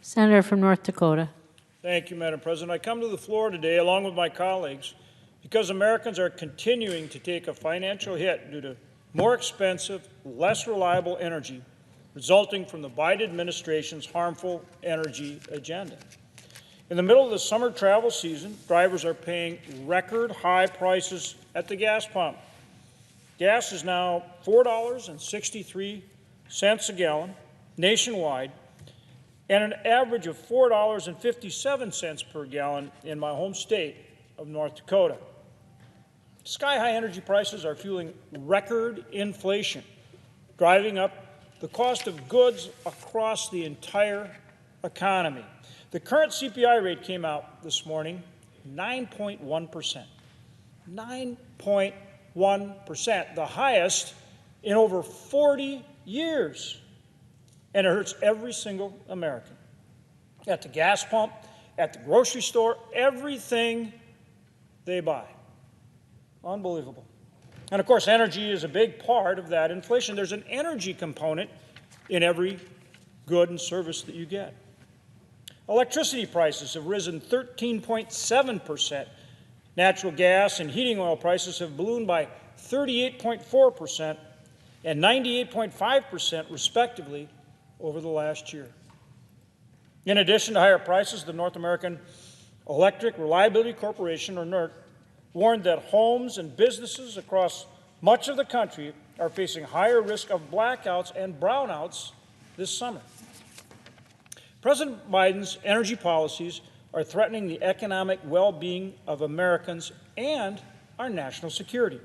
Senator from North Dakota. Thank you, Madam President. I come to the floor today, along with my colleagues, because Americans are continuing to take a financial hit due to more expensive, less reliable energy resulting from the Biden administration's harmful energy agenda. In the middle of the summer travel season, drivers are paying record high prices at the gas pump. Gas is now $4.63 a gallon nationwide, and an average of $4.57 per gallon in my home state of North Dakota. Sky-high energy prices are fueling record inflation, driving up the cost of goods across the entire economy. The current CPI rate came out this morning, 9.1%. 9.1%, the highest in over 40 years. And it hurts every single American. At the gas pump, at the grocery store, everything they buy. Unbelievable. And of course, energy is a big part of that inflation. There's an energy component in every good and service that you get. Electricity prices have risen 13.7%. Natural gas and heating oil prices have ballooned by 38.4% and 98.5% respectively over the last year. In addition to higher prices, the North American Electric Reliability Corporation, or NERC, warned that homes and businesses across much of the country are facing higher risk of blackouts and brownouts this summer. President Biden's energy policies are threatening the economic well-being of Americans and our national security.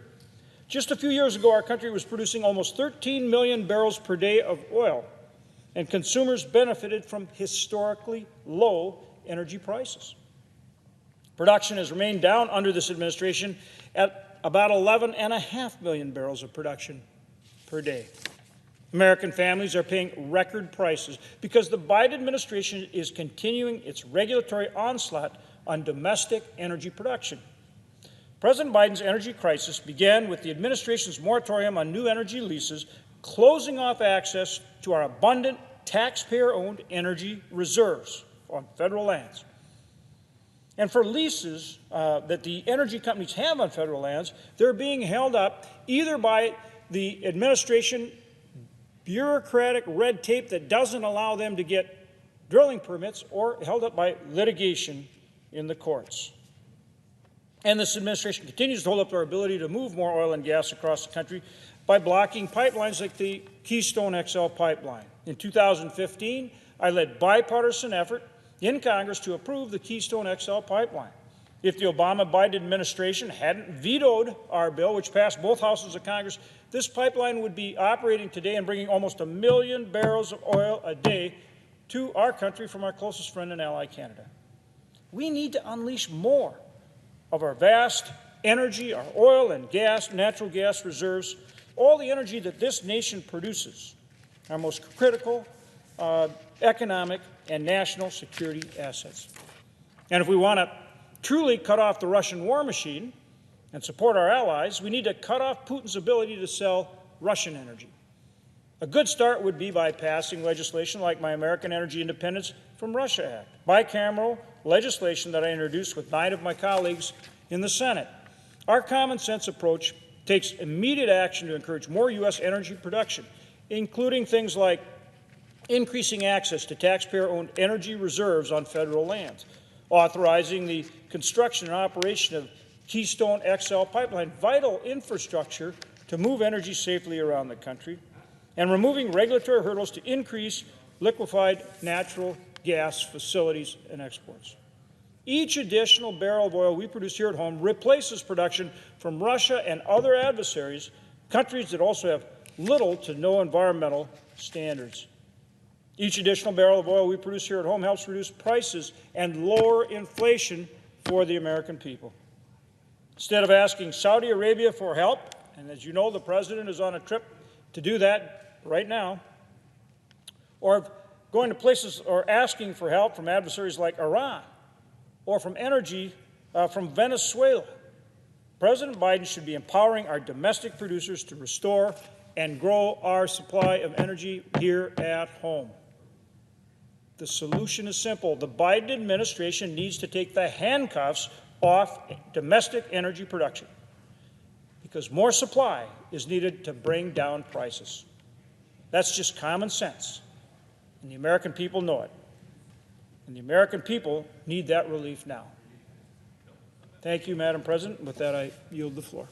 Just a few years ago, our country was producing almost 13 million barrels per day of oil, and consumers benefited from historically low energy prices. Production has remained down under this administration at about 11.5 million barrels of production per day. American families are paying record prices because the Biden administration is continuing its regulatory onslaught on domestic energy production. President Biden's energy crisis began with the administration's moratorium on new energy leases, closing off access to our abundant taxpayer-owned energy reserves on federal lands. And for leases that the energy companies have on federal lands, they're being held up either by the administration bureaucratic red tape that doesn't allow them to get drilling permits, or held up by litigation in the courts. And this administration continues to hold up our ability to move more oil and gas across the country by blocking pipelines like the Keystone XL pipeline. In 2015, I led bipartisan effort in Congress to approve the Keystone XL pipeline. If the Obama-Biden administration hadn't vetoed our bill, which passed both houses of Congress, this pipeline would be operating today and bringing almost 1 million barrels of oil a day to our country from our closest friend and ally, Canada. We need to unleash more of our vast energy, our oil and gas, natural gas reserves, all the energy that this nation produces, our most critical economic and national security assets. And if we want to truly cut off the Russian war machine and support our allies, we need to cut off Putin's ability to sell Russian energy. A good start would be by passing legislation like my American Energy Independence from Russia Act, bicameral legislation that I introduced with 9 of my colleagues in the Senate. Our common sense approach takes immediate action to encourage more U.S. energy production, including things like increasing access to taxpayer-owned energy reserves on federal lands, authorizing the construction and operation of Keystone XL pipeline, vital infrastructure to move energy safely around the country, and removing regulatory hurdles to increase liquefied natural gas facilities and exports. Each additional barrel of oil we produce here at home replaces production from Russia and other adversaries, countries that also have little to no environmental standards. Each additional barrel of oil we produce here at home helps reduce prices and lower inflation for the American people. Instead of asking Saudi Arabia for help, and as you know, the president is on a trip to do that right now, or going to places or asking for help from adversaries like Iran or from energy from Venezuela, President Biden should be empowering our domestic producers to restore and grow our supply of energy here at home. The solution is simple. The Biden administration needs to take the handcuffs off domestic energy production because more supply is needed to bring down prices. That's just common sense, and the American people know it. And the American people need that relief now. Thank you, Madam President. With that, I yield the floor.